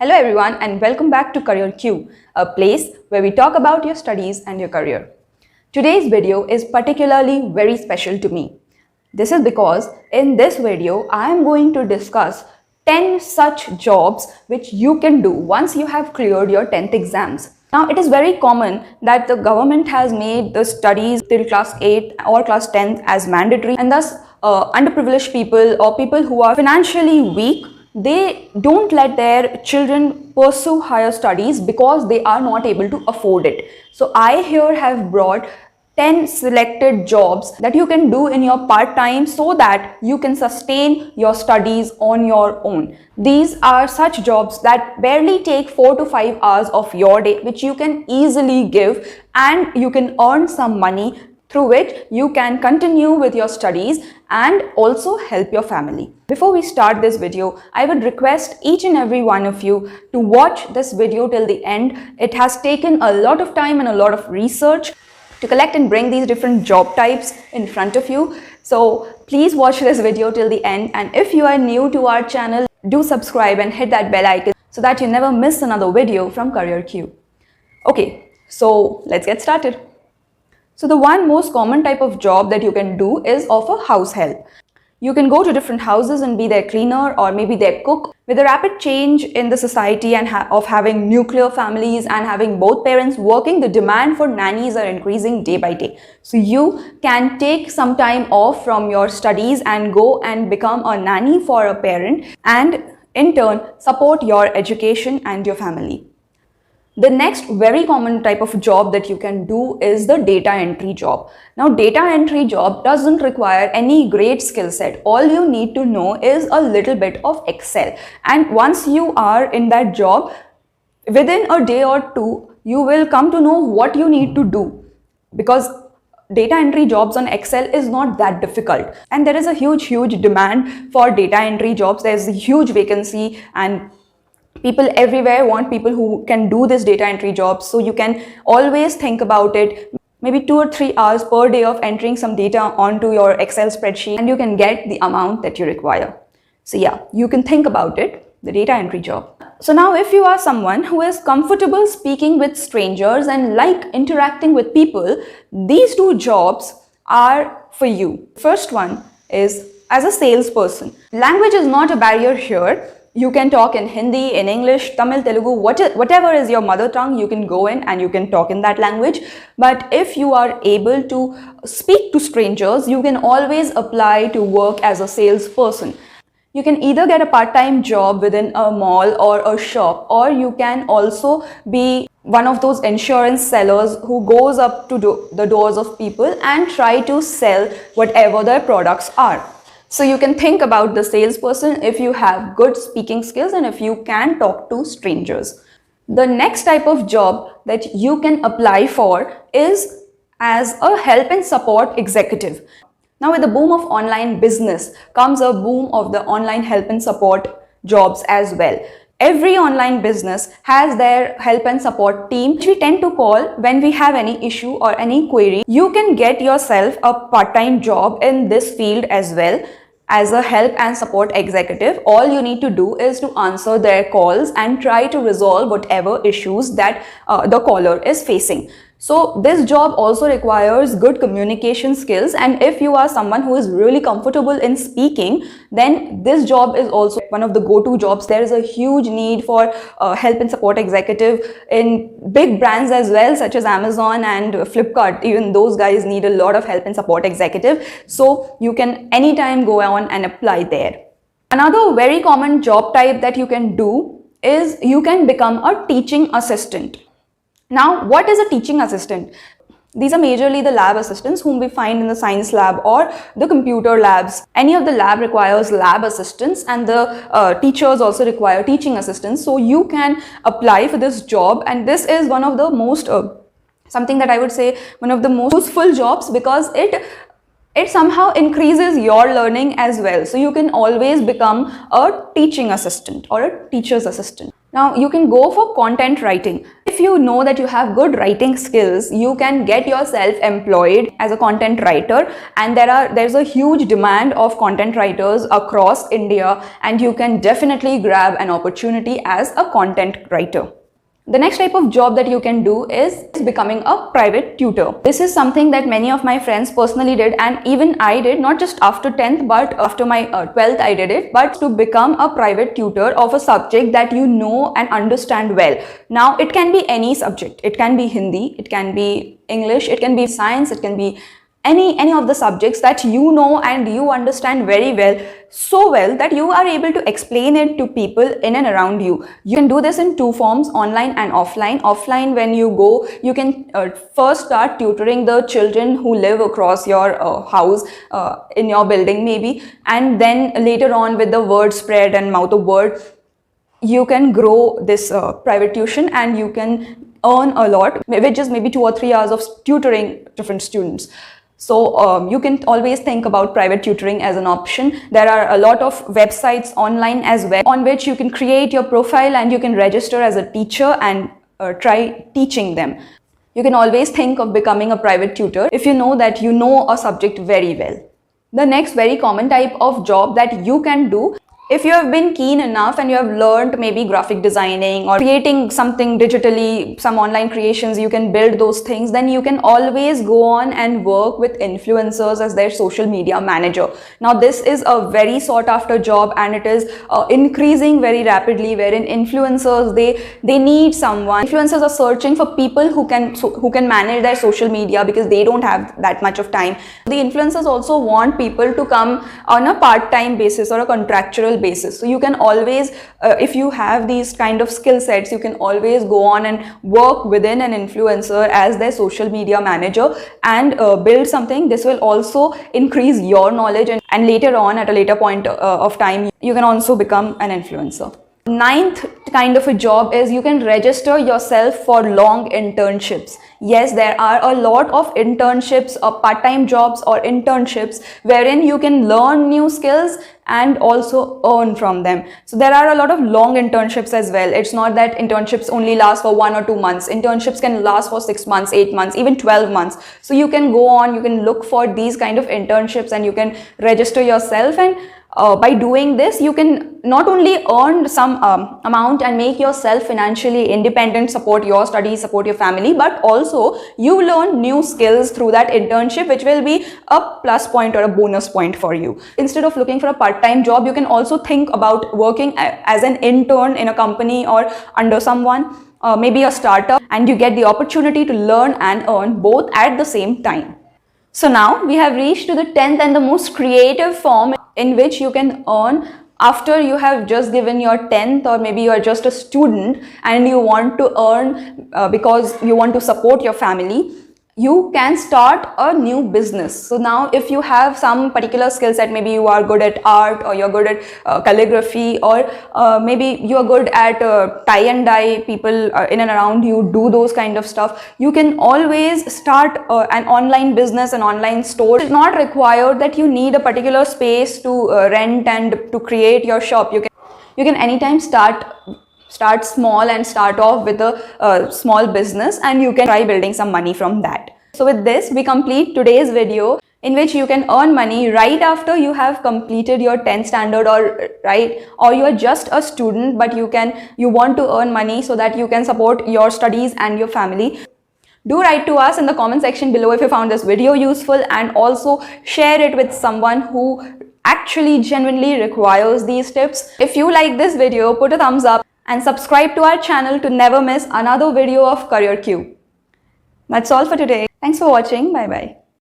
Hello everyone and welcome back to CareerQ, a place where we talk about your studies and your career. Today's video is particularly very special to me. This is because in this video, I am going to discuss 10 such jobs which you can do once you have cleared your 10th exams. Now, it is very common that the government has made the studies till class 8 or class 10 as mandatory, and thus underprivileged people or people who are financially weak, they don't let their children pursue higher studies because they are not able to afford it. So I here have brought 10 selected jobs that you can do in your part-time so that you can sustain your studies on your own. These are such jobs that barely take 4 to 5 hours of your day, which you can easily give, and you can earn some money through which you can continue with your studies and also help your family. Before we start this video, I would request each and every one of you to watch this video till the end. It has taken a lot of time and a lot of research to collect and bring these different job types in front of you. So please watch this video till the end, and if you are new to our channel, do subscribe and hit that bell icon so that you never miss another video from CareerQ. Okay, so let's get started. So the one most common type of job that you can do is of a house help. You can go to different houses and be their cleaner or maybe their cook. With the rapid change in the society and of having nuclear families and having both parents working, the demand for nannies are increasing day by day. So you can take some time off from your studies and go and become a nanny for a parent, and in turn support your education and your family. The next very common type of job that you can do is the data entry job. Now, data entry job doesn't require any great skill set. All you need to know is a little bit of Excel. And once you are in that job, within a day or two, you will come to know what you need to do, because data entry jobs on Excel is not that difficult. And there is a huge demand for data entry jobs. There's a huge vacancy, and people everywhere want people who can do this data entry job. So you can always think about it, maybe 2 or 3 hours per day of entering some data onto your Excel spreadsheet, and you can get the amount that you require. So yeah, you can think about it, the data entry job. So now, if you are someone who is comfortable speaking with strangers and like interacting with people, these two jobs are for you. First one is as a salesperson. Language is not a barrier here. You can talk in Hindi, in English, Tamil, Telugu, whatever is your mother tongue, you can go in and you can talk in that language. But if you are able to speak to strangers, you can always apply to work as a salesperson. You can either get a part-time job within a mall or a shop, or you can also be one of those insurance sellers who goes up to the doors of people and try to sell whatever their products are. So you can think about the salesperson if you have good speaking skills and if you can talk to strangers. The next type of job that you can apply for is as a help and support executive. Now, with the boom of online business comes a boom of the online help and support jobs as well. Every online business has their help and support team, which we tend to call when we have any issue or any query. You can get yourself a part-time job in this field as well. As a help and support executive, all you need to do is to answer their calls and try to resolve whatever issues that the caller is facing. So this job also requires good communication skills, and if you are someone who is really comfortable in speaking, then this job is also one of the go-to jobs. There is a huge need for help and support executive in big brands as well, such as Amazon and Flipkart. Even those guys need a lot of help and support executive. So you can anytime go on and apply there. Another very common job type that you can do is you can become a teaching assistant. Now, what is a teaching assistant? These are majorly the lab assistants whom we find in the science lab or the computer labs. Any of the lab requires lab assistants, and the teachers also require teaching assistants. So you can apply for this job, and this is one of the most, something that I would say, one of the most useful jobs, because it somehow increases your learning as well. So you can always become a teaching assistant or a teacher's assistant. Now, you can go for content writing. If If you know that you have good writing skills, you can get yourself employed as a content writer, and there's a huge demand of content writers across India, and you can definitely grab an opportunity as a content writer. The next type of job that you can do is becoming a private tutor. This is something that many of my friends personally did, and even I did, not just after 10th but after my 12th I did it, but to become a private tutor of a subject that you know and understand well. Now it can be any subject. It can be Hindi, it can be English, it can be science, it can be any of the subjects that you know and you understand very well, so well that you are able to explain it to people in and around you. You can do this in two forms, online and offline. Offline, when you go, you can first start tutoring the children who live across your house, in your building maybe, and then later on with the word spread and mouth of word, you can grow this private tuition and you can earn a lot, which is maybe 2 or 3 hours of tutoring different students. So you can always think about private tutoring as an option. There are a lot of websites online as well on which you can create your profile and you can register as a teacher and try teaching them. You can always think of becoming a private tutor if you know that you know a subject very well. The next very common type of job that you can do, if you have been keen enough and you have learned maybe graphic designing or creating something digitally, some online creations, you can build those things, then you can always go on and work with influencers as their social media manager. Now this is a very sought after job and it is increasing very rapidly, wherein influencers, they need someone. Influencers are searching for people who can manage their social media because they don't have that much of time. The influencers also want people to come on a part-time basis or a contractual basis. So you can always, if you have these kind of skill sets, you can always go on and work within an influencer as their social media manager and build something. This will also increase your knowledge, and later on at a later point of time, you can also become an influencer. Ninth kind of a job is you can register yourself for long internships. Yes, there are a lot of internships or part-time jobs or internships wherein you can learn new skills and also earn from them. So there are a lot of long internships as well. It's not that internships only last for 1 or 2 months. Internships can last for 6 months, 8 months, even 12 months. So you can go on, you can look for these kind of internships and you can register yourself, and by doing this, you can not only earn some amount and make yourself financially independent, support your studies, support your family, but also you learn new skills through that internship, which will be a plus point or a bonus point for you. Instead of looking for a part-time job, you can also think about working as an intern in a company or under someone, maybe a startup, and you get the opportunity to learn and earn both at the same time. So now we have reached to the 10th and the most creative form in which you can earn after you have just given your 10th, or maybe you are just a student and you want to earn because you want to support your family. You can start a new business. So now if you have some particular skill set, maybe you are good at art, or you're good at calligraphy, or maybe you're good at tie and dye, people in and around you do those kind of stuff, you can always start an online business, an online store. It's not required that you need a particular space to rent and to create your shop. You can anytime start small and start off with a small business, and you can try building some money from that. So with this, we complete today's video in which you can earn money right after you have completed your 10th standard, or you are just a student but you want to earn money so that you can support your studies and your family. Do write to us in the comment section below if you found this video useful, and also share it with someone who actually genuinely requires these tips. If you like this video, put a thumbs up and subscribe to our channel to never miss another video of CareerQ. That's all for today. Thanks for watching. Bye bye.